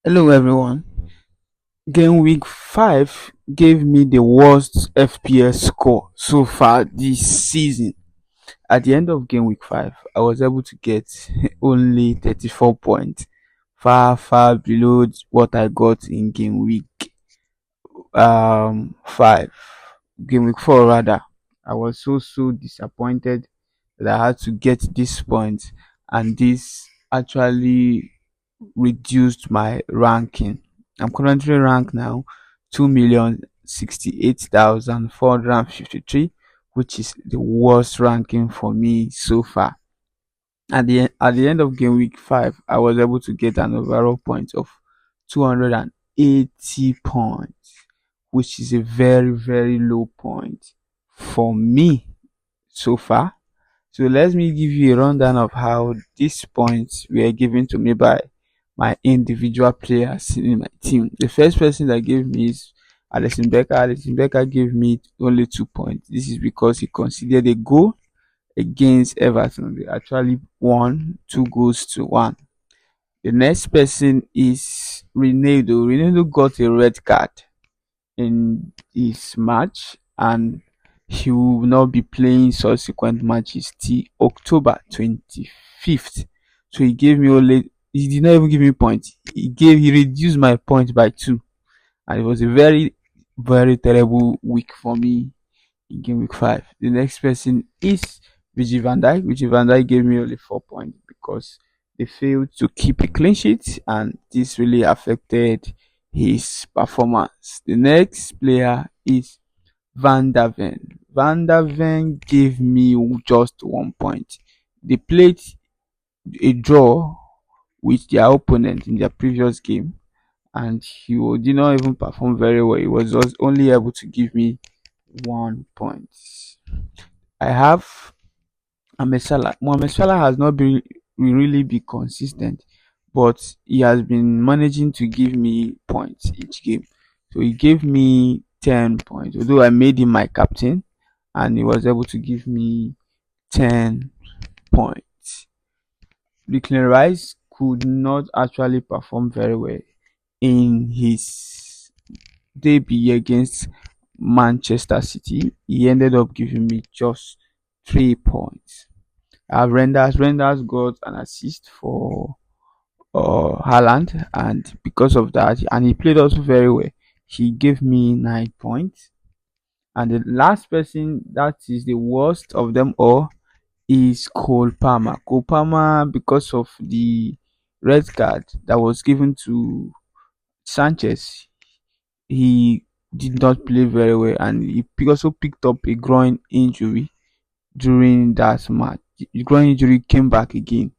Hello everyone. Game week 5 gave me the worst FPS score so far this season. At the end of game week 5, I was able to get only 34 points, far below what I got in game week 5. Game week 4 rather. I was so disappointed that I had to get this point, and this actually reduced my ranking. I'm currently ranked now 2,068,453, which is the worst ranking for me so far. At the end of game week 5, I was able to get an overall point of 280 points, which is a very low point for me so far. So let me give you a rundown of how these points were given to me by my individual players in my team. The first person that gave me is Alison Becker. Alison Becker gave me only 2 points. This is because he considered a goal against Everton. They actually won 2 goals to 1. The next person is Ronaldo. Ronaldo got a red card in this match, and he will not be playing subsequent matches till October 25th. So he did not even give me points. He reduced my points by 2, and it was a very terrible week for me in game week 5. The next person is Vijay Van Dijk. Vijay Van Dijk gave me only 4 points because they failed to keep a clean sheet, and this really affected his performance. The next player is Van der Ven. Van der Ven gave me just 1 point. They played a draw with their opponent in their previous game, and did not even perform very well. He was just only able to give me 1 point. I have Mohamed Salah. Mohamed Salah has not been really be consistent, but he has been managing to give me points each game. So he gave me 10 points, although I made him my captain, and he was able to give me 10 points. Declan Rice could not actually perform very well in his debut against Manchester City. He ended up giving me just 3 points. Renders got an assist for Haaland, and because of that, and he played also very well. He gave me 9 points. And the last person that is the worst of them all is Cole Palmer. Cole Palmer, because of the red card that was given to Sanchez, he did not play very well, and he also picked up a groin injury during that match. The groin injury came back again,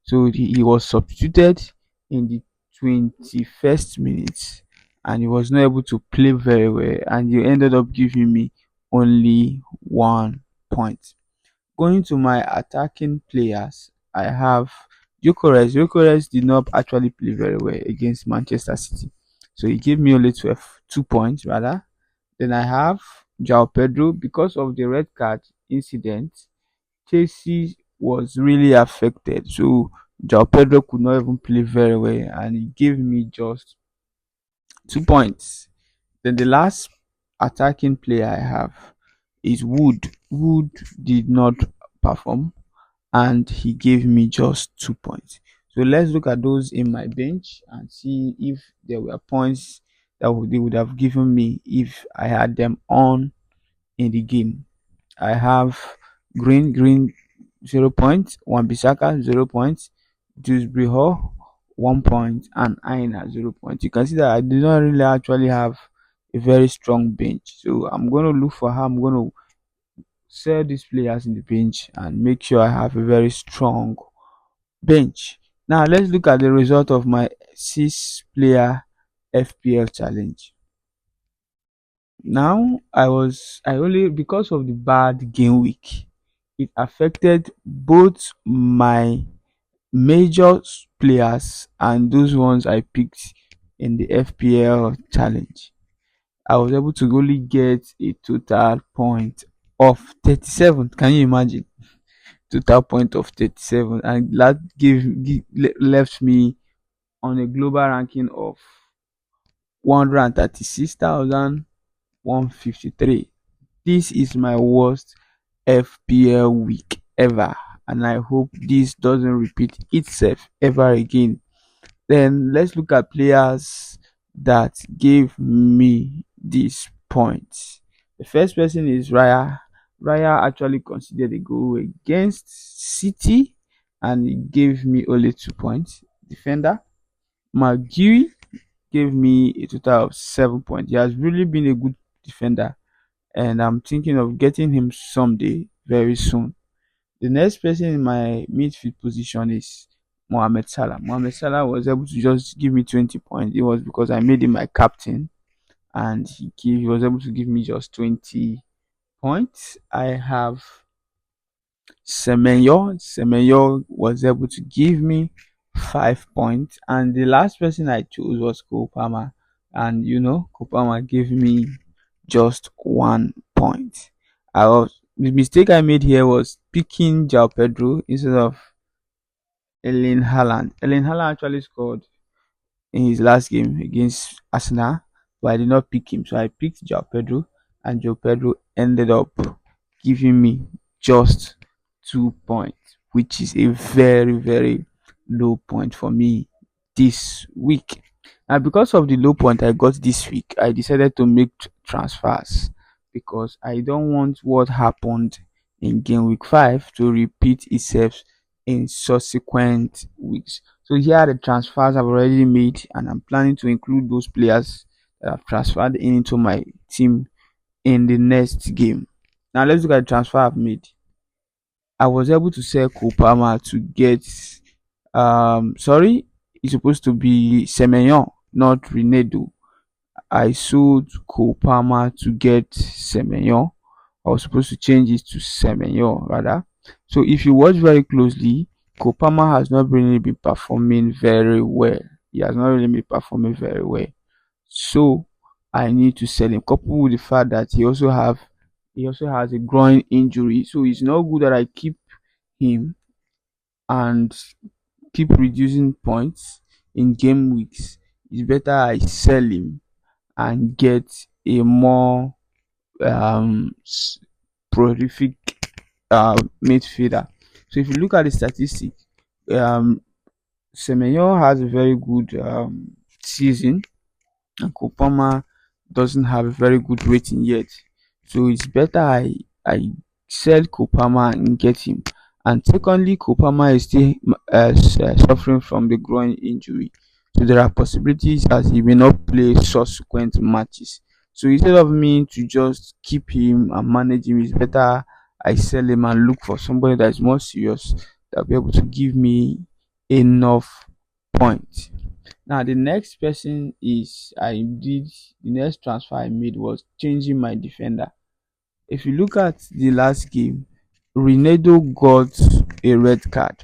so he was substituted in the 21st minute, and he was not able to play very well, and he ended up giving me only 1 point. Going to my attacking players, I have Gyökeres. Gyökeres did not actually play very well against Manchester City, so he gave me only 2 points rather. Then I have João Pedro. Because of the red card incident, Chelsea was really affected. So João Pedro could not even play very well, and he gave me just 2 points. Then the last attacking player I have is Wood. Wood did not perform, and he gave me just 2 points. So let's look at those in my bench and see if there were points that they would have given me if I had them on in the game. I have Green 0 points, Wan Bissaka 0 points, Dewsbury Hall 1 point, and Aina 0 points. You can see that I did not really actually have a very strong bench. So I'm going to look for how I'm going to sell these players in the bench and make sure I have a very strong bench. Now let's look at the result of my 6 player FPL challenge. Now I only, because of the bad game week, it affected both my major players and those ones I picked in the FPL challenge. I was able to only get a total point of 37. Can you imagine? Total point of 37, and that left me on a global ranking of 136,153. This is my worst FPL week ever, and I hope this doesn't repeat itself ever again. Then let's look at players that gave me these points. The first person is Raya. Raya actually considered a goal against City and he gave me only 2 points. Defender McGee gave me a total of 7 points. He has really been a good defender and I'm thinking of getting him someday very soon. The next person in my midfield position is Mohamed Salah. Mohamed Salah was able to just give me 20 points. It was because I made him my captain and he was able to give me just 20 points. I have Semenyo. Semenyo was able to give me 5 points. And the last person I chose was Kopama. And Kopama gave me just 1 point. The mistake I made here was picking Jao Pedro instead of Erling Haaland. Erling Haaland actually scored in his last game against Arsenal, but I did not pick him. So I picked Jao Pedro, and Jao Pedro ended up giving me just 2 points, which is a very, very low point for me this week. And because of the low point I got this week, I decided to make transfers because I don't want what happened in Game Week 5 to repeat itself in subsequent weeks. So here are the transfers I've already made, and I'm planning to include those players that I've transferred into my team in the next game. Now let's look at the transfer I've made. I was able to sell Kopama to get sorry, it's supposed to be Semenyo, not Renedo. I sold Kopama to get Semenyo. I was supposed to change it to Semenyo rather. So if you watch very closely, Kopama has not really been performing very well. He has not really been performing very well. So I need to sell him. Coupled with the fact that he also has a groin injury. So it's not good that I keep him and keep reducing points in game weeks. It's better I sell him and get a more prolific midfielder. So if you look at the statistics, um, Semenyo has a very good season, and Kopama doesn't have a very good rating yet. So it's better I sell Kopama and get him. And secondly, Kopama is still suffering from the groin injury. So there are possibilities that he may not play subsequent matches. So instead of me to just keep him and manage him, it's better I sell him and look for somebody that is more serious that will be able to give me enough points. Now the next person is the next transfer I made was changing my defender. If you look at the last game, Ronaldo got a red card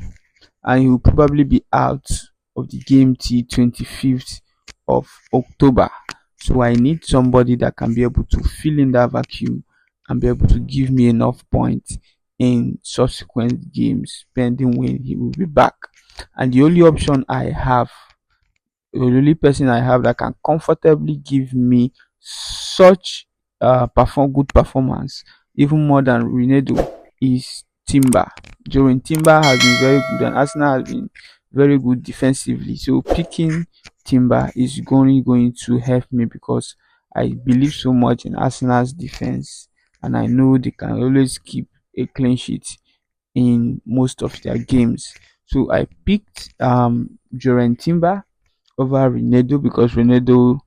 and he will probably be out of the game till 25th of October. So I need somebody that can be able to fill in that vacuum and be able to give me enough points in subsequent games, pending when he will be back. And the only option I have, the only person I have that can comfortably give me such good performance, even more than Ronaldo, is Timber. Jorin Timber has been very good, and Arsenal has been very good defensively. So picking Timber is going to help me because I believe so much in Arsenal's defense, and I know they can always keep a clean sheet in most of their games. So I picked Jorin Timber over Ronaldo because Ronaldo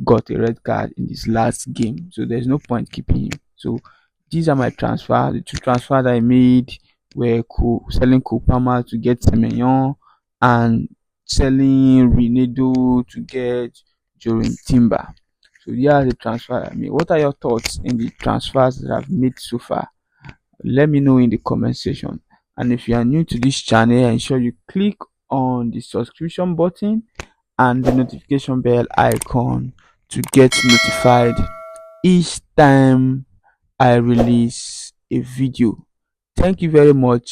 got a red card in this last game, so there's no point keeping him. So these are my transfer. The two transfers I made were selling Kopama to get Semenyo and selling Ronaldo to get Jorin Timber. So yeah, the transfer I made. What are your thoughts in the transfers that I've made so far? Let me know in the comment section. And if you are new to this channel, ensure you click on the subscription button and the notification bell icon to get notified each time I release a video. Thank you very much.